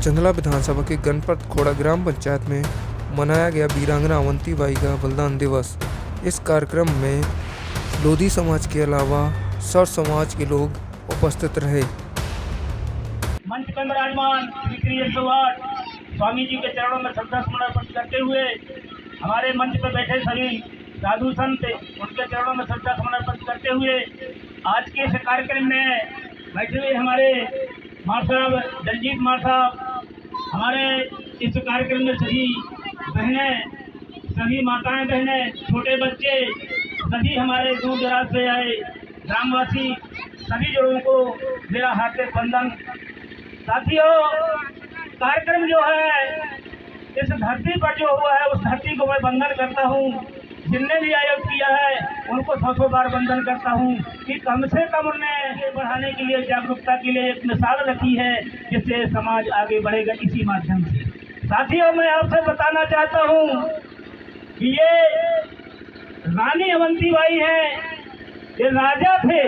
चंदला विधानसभा के गणपत खोड़ा ग्राम पंचायत में मनाया गया वीरांगना अवंती बाई का बलिदान दिवस। इस कार्यक्रम में लोधी समाज के अलावा सर समाज के लोग उपस्थित रहे। मंच पर विराजमान श्री स्वामी जी के चरणों में श्रद्धा सुमन अर्पित करते हुए हमारे मंच पर बैठे सभी साधु संत उनके चरणों में श्रद्धा सुमन अर्पित करते हुए आज के इस कार्यक्रम में बैठे हुए हमारे मार साहब दलजीत मार साहब, हमारे इस कार्यक्रम में सभी बहनें, सभी माताएं बहनें, छोटे बच्चे, सभी हमारे दूर दराज से आए ग्रामवासी, सभी लोगों को मेरा हार्दिक वंदन। साथियों, कार्यक्रम जो है इस धरती पर जो हुआ है उस धरती को मैं वंदन करता हूँ। जिनने भी आयोजन किया है उनको 100 बार वंदन करता हूँ कि कम से कम उन्हें बढ़ाने के लिए, जागरूकता के लिए एक मिसाल रखी है जिससे समाज आगे बढ़ेगा इसी माध्यम से। साथियों, मैं आपसे बताना चाहता हूँ कि ये रानी अवंती बाई है, ये राजा थे,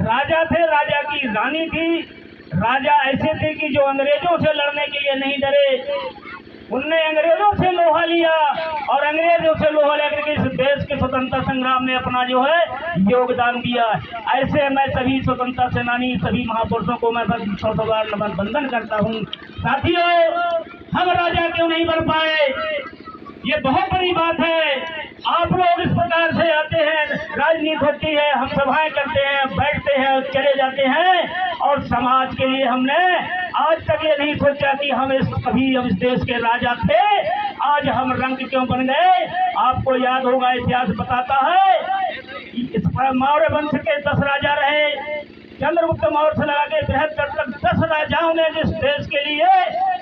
राजा की रानी थी। राजा ऐसे थे कि जो अंग्रेजों से लड़ने के लिए नहीं डरे। उनने अंग्रेजों से लोहा लिया और अंग्रेजों से लोहा लेकर के इस देश के स्वतंत्रता संग्राम में अपना जो है योगदान दिया। ऐसे मैं सभी स्वतंत्रता सेनानी, सभी महापुरुषों को मैं 100 बार वंदन करता हूँ। साथियों, हम राजा क्यों नहीं बन पाए, ये बहुत बड़ी बात है। आप लोग इस प्रकार से आते हैं, राजनीति होती है, हम सभाएं करते हैं, बैठते हैं, चले जाते हैं और समाज के लिए हमने आज तक ये नहीं सोचा कि हम इस देश के राजा थे। आज हम रंग क्यों बन गए। आपको याद होगा, इतिहास बताता है इस मौर्य वंश के 10 राजा रहे। चंद्रगुप्त मौर्य से लगा के 73 तक 10 राजाओं ने जिस देश के लिए,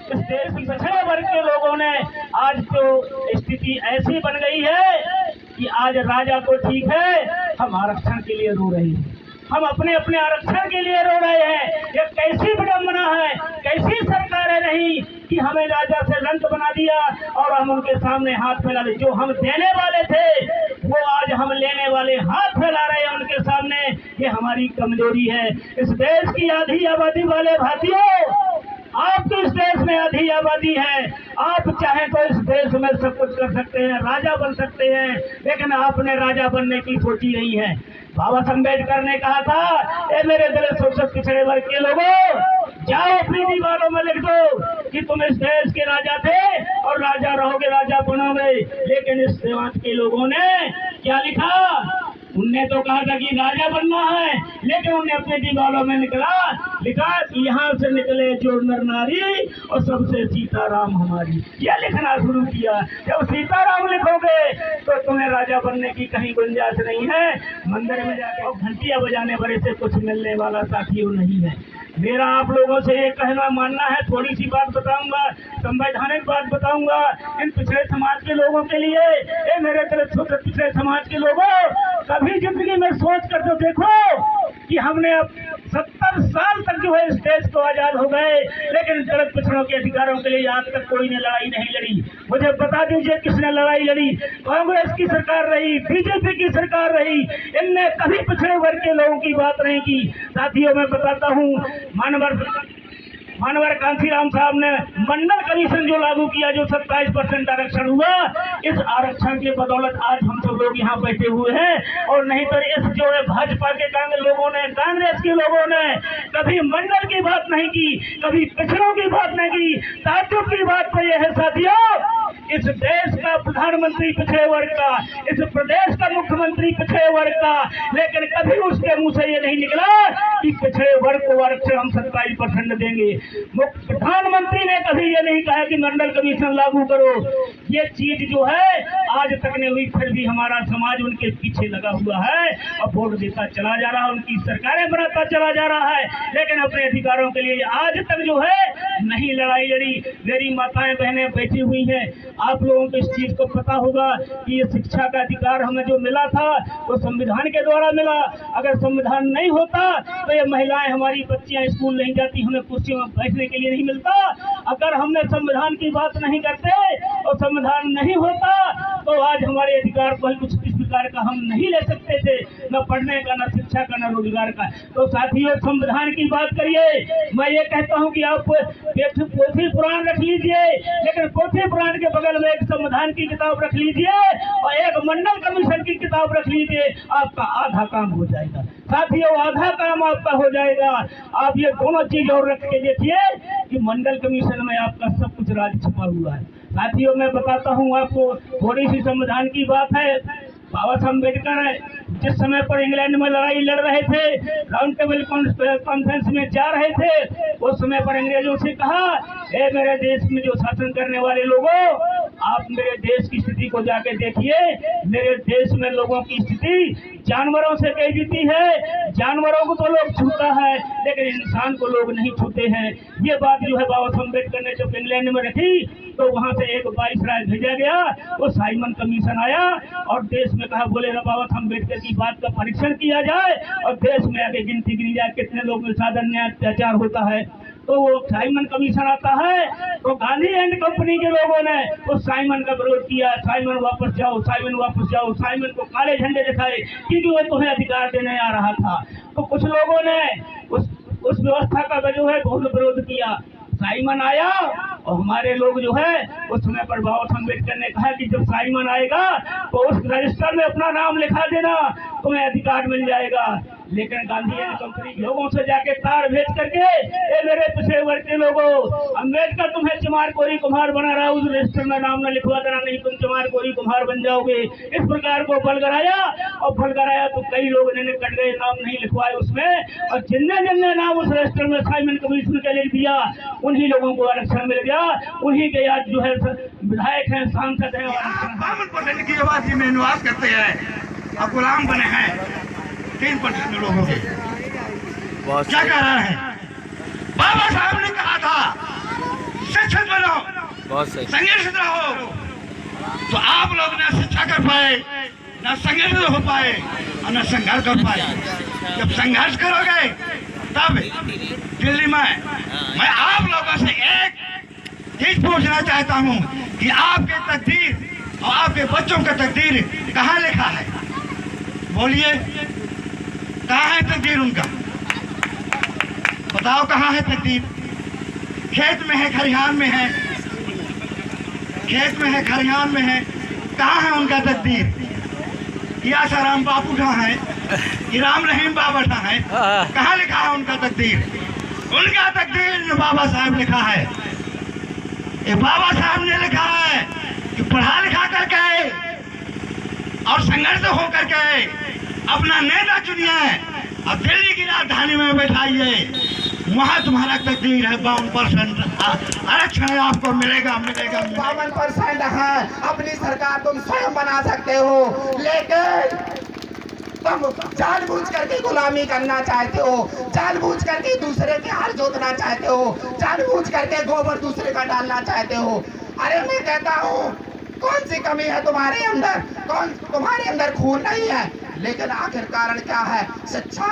इस देश के पिछड़े वर्ग के लोगों ने, आज तो स्थिति ऐसी बन गई है कि आज राजा तो ठीक है, हम आरक्षण के लिए रो रहे हैं, हम अपने अपने आरक्षण के लिए रो रहे हैं। ये कैसी विडम्बना है, कैसी सरकार है नहीं कि हमें राजा से रंक बना दिया और हम उनके सामने हाथ फैला दे। जो हम देने वाले थे वो आज हम लेने वाले हाथ फैला रहे हैं उनके सामने। ये हमारी कमजोरी है। इस देश की आधी आबादी वाले भाइयों, आपकी इस देश में आधी आबादी है। आप चाहें तो इस देश में सब कुछ कर सकते हैं, राजा बन सकते हैं, लेकिन आपने राजा बनने की सोची नहीं है। बाबा साहब अम्बेडकर ने कहा था, ए मेरे दलित शोषित पिछड़े वर्ग के लोगों, जाओ अपनी दीवारों में लिख दो कि तुम इस देश के राजा थे और राजा रहोगे, राजा बनोगे। लेकिन इस समाज के लोगों ने क्या लिखा, उनने तो कहा था कि राजा बनना है, लेकिन उनने अपने दीवारों में लिखा कि यहाँ से निकले जो नर नारी और सबसे सीताराम हमारी। यह लिखना शुरू किया। जब सीताराम लिखोगे तो तुम्हें राजा बनने की कहीं गुंजाइश नहीं है। मंदिर में जाकर घंटियां बजाने भरे से कुछ मिलने वाला साथियों नहीं है। मेरा आप लोगों से ये कहना मानना है, थोड़ी सी बात बताऊंगा, संवैधानिक बात बताऊंगा इन पिछड़े समाज के लोगों के लिए। ये मेरे दलित पिछड़े समाज के लोगों, कभी जिंदगी में सोच कर तो देखो कि हमने अब 70 साल तक जो है इस देश को आजाद हो गए, लेकिन दलित पिछड़ों के अधिकारों के लिए आज तक कोई ने लड़ाई नहीं लड़ी। मुझे बता दीजिए किसने लड़ाई लड़ी। कांग्रेस की सरकार रही, बीजेपी की सरकार रही, इनने कभी पिछड़े वर्ग के लोगों की बात नहीं की। साथियों, मैं बताता हूँ, मानवर कांसीराम साहब ने मंडल कमीशन जो लागू किया, जो 27% आरक्षण हुआ, इस आरक्षण के बदौलत आज हम सब लोग यहाँ बैठे हुए हैं। और नहीं तो इस जो है भाजपा के कांग्रेस के लोगों ने कभी मंडल की बात नहीं की, कभी पिछड़ों की बात नहीं की। ताज्जुब की बात तो यह है साथियों, इस देश का प्रधानमंत्री पिछड़े वर्ग का, इस प्रदेश का मुख्यमंत्री पिछड़े वर्ग का, लेकिन कभी उसके मुंह से ये नहीं निकला कि पिछड़े वर्ग को आरक्षण हम 27% देंगे। प्रधानमंत्री ने कभी ये नहीं कहा कि मंडल कमीशन लागू करो। ये चीज जो है आज तक नहीं हुई, फिर भी हमारा समाज उनके पीछे लगा हुआ है और वोट देता चला जा रहा है, उनकी सरकारें बनाता चला जा रहा है, लेकिन अपने अधिकारों के लिए आज तक जो है नहीं लड़ाई लड़ी। मेरी माताएं बहनें बैठी हुई हैं, आप लोगों को इस चीज को पता होगा कि ये शिक्षा का अधिकार हमें जो मिला था वो संविधान के द्वारा मिला। अगर संविधान नहीं होता तो ये महिलाएं, हमारी बच्चियां स्कूल नहीं जाती, हमें कुर्सियों में बैठने के लिए नहीं मिलता। अगर हमने संविधान की बात नहीं करते और संविधान नहीं होता तो आज हमारे अधिकार को कुछ प्रकार का हम नहीं ले सकते थे, न पढ़ने का, न शिक्षा का, न रोजगार का। तो साथियों, संविधान की बात करिए, मैं ये कहता हूँ कि आप पोथी पुराण रख लीजिए, लेकिन पोथी पुराण के बगल में एक संविधान की किताब रख लीजिए और एक मंडल कमीशन की किताब रख लीजिए, आपका आधा काम हो जाएगा। साथियों, आधा काम आपका हो जाएगा। आप ये दोनों चीज और रख के देखिए कि मंडल कमीशन में आपका सब कुछ राज छुपा हुआ है। साथियों, मैं बताता हूँ आपको, थोड़ी सी संविधान की बात है। बाबा साहब अम्बेडकर जिस समय पर इंग्लैंड में लड़ाई लड़ रहे थे, राउंड टेबल कॉन्फ्रेंस में जा रहे थे, उस समय पर अंग्रेजों से कहा, ए मेरे देश में जो शासन करने वाले लोगों, आप मेरे देश की स्थिति को जाके देखिए। मेरे देश में लोगों की स्थिति जानवरों से कई जीती है। जानवरों को तो लोग छूता है, लेकिन इंसान को लोग नहीं छूते हैं। ये बात जो है बाबा साहब अम्बेडकर ने जब इंग्लैंड में रखी, तो वहां से एक वाइसराय भेजा गया, वो साइमन कमीशन आया और देश में कहा, बोले बाबा साहब अम्बेडकर की बात का परीक्षण किया जाए और देश में आके गिनती गिनी जाए कितने लोग के साथ अन्याय अत्याचार होता है। तो वो साइमन कमीशन आता है, तो गांधी एंड कंपनी के लोगों ने उस साइमन का विरोध किया, साइमन वापस जाओ, साइमन वापस जाओ। साइमन को काले झंडे दिखाए क्योंकि वो तुम्हें अधिकार देने आ रहा था। तो कुछ लोगों ने उस व्यवस्था का जो है बहुत विरोध किया। साइमन आया और हमारे लोग जो है उस समय पर बाबा साहब अम्बेडकर ने कहा कि जब साइमन आएगा तो उस रजिस्टर में अपना नाम लिखा देना, तुम्हें अधिकार मिल जाएगा। लेकिन गांधी एंड कंपनी लोगों से जाके तार भेज करके, ए मेरे पिछड़े वर्ग के लोगों, अम्बेडकर तुम्हें चमार कोरी कुम्हार बना रहा है, उस रजिस्टर में नाम न लिखवा देना, नहीं तुम चमार कोरी कुम्हार बन जाओगे। इस प्रकार को बल कराया और बल कराया तो कई लोग इन्हें कट गए, नाम नहीं लिखवाए उसमें। और जिन्ने नाम उस रजिस्टर में साइमन कमीशन के लिख दिया, उन्हीं लोगों को आरक्षण मिल गया। उन्हीं के आज जो है विधायक हैं, सांसद हैं। 52% की आबादी में निवास करते हैं और गुलाम बने हैं 3% लोगों के। क्या कह रहे हैं? बाबा साहब ने कहा था शिक्षित बनो, संघर्षित रहो। तो आप लोग न शिक्षा कर पाए, न संघर्षित हो पाए और न संघर्ष कर पाए। जब संघर्ष करोगे तब दिल्ली में मैं आप लोगों से एक चीज पूछना चाहता हूँ कि आपके तकदीर और आपके बच्चों का तकदीर कहाँ लिखा है? बोलिए, कहाँ है तकदीर उनका? बताओ कहाँ है तकदीर? खेत में है, खरिहान में है, खेत में है, खरिहान में है। कहाँ है उनका तकदीर? या आसाराम बापू कहाँ है? कि राम रहीम बाबा कहाँ है? कहाँ लिखा है उनका तकदीर? उनका तकदीर बाबा साहब लिखा है। ये बाबा साहब ने लिखा है कि पढ़ा लिखा करके और संघर्ष होकर के अपना नेता चुनिए और दिल्ली की राजधानी में बैठाइए। वहाँ तुम्हारा तकदीर है 52% आरक्षण आपको मिलेगा। 52% है, अपनी सरकार तुम स्वयं बना सकते हो, लेकिन तुम जानबूझ करके गुलामी करना चाहते हो, जानबूझ करके दूसरे के हाल जोतना चाहते हो, जानबूझ करके गोबर दूसरे का डालना चाहते हो। अरे मैं कहता हूँ, कौन सी कमी है तुम्हारे अंदर? तुम्हारे अंदर खून नहीं है, लेकिन आखिर कारण क्या है? शिक्षा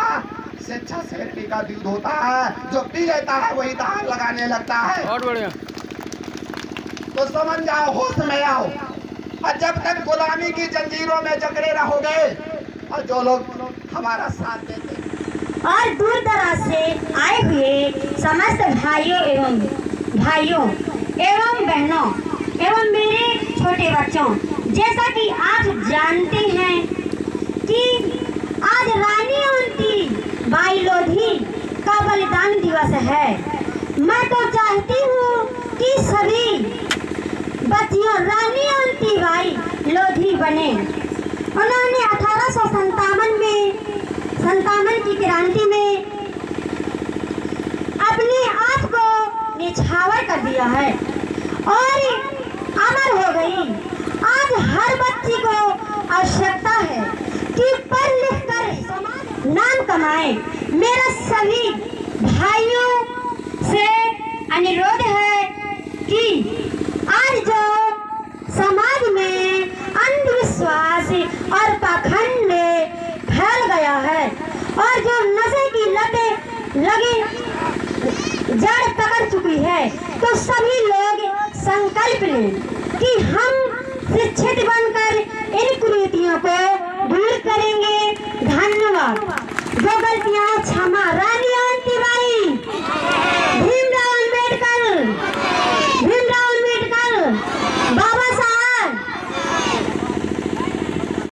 से का दूध होता है, जो पी लेता है वही दाग लगाने लगता है। बहुत बढ़िया। तो समझ जाओ, होश में आओ। और जब तक गुलामी की जंजीरों में जकड़े रहोगे, और जो लोग हमारा साथ देते और दूर दराज से आए हुए समस्त भाइयों एवं बहनों एवं मेरे छोटे बच्चों, जैसा कि आप जानते हैं कि आज रानी अवंती बाई लोधी का बलिदान दिवस है। मैं तो चाहती हूँ कि सभी बच्चियों रानी अवंती बाई लोधी बने। उन्होंने 1857 में 57 की क्रांति में अपने आप को निछावर कर दिया है और अमर हो गई। आज हर बच्ची को आवश्यकता है कि पढ़ लिख कर नाम कमाए। मेरा सभी भाइयों से अनुरोध है कि आज जो समाज में अंधविश्वास और पाखंड फैल गया है और जो नशे की लतें लगी जड़ पकड़ चुकी है, तो सभी लोग संकल्प लें कि हम शिक्षित बनकर इन कुरीतियों को दूर करेंगे। धन्यवाद। जो गलतियां क्षमा रानी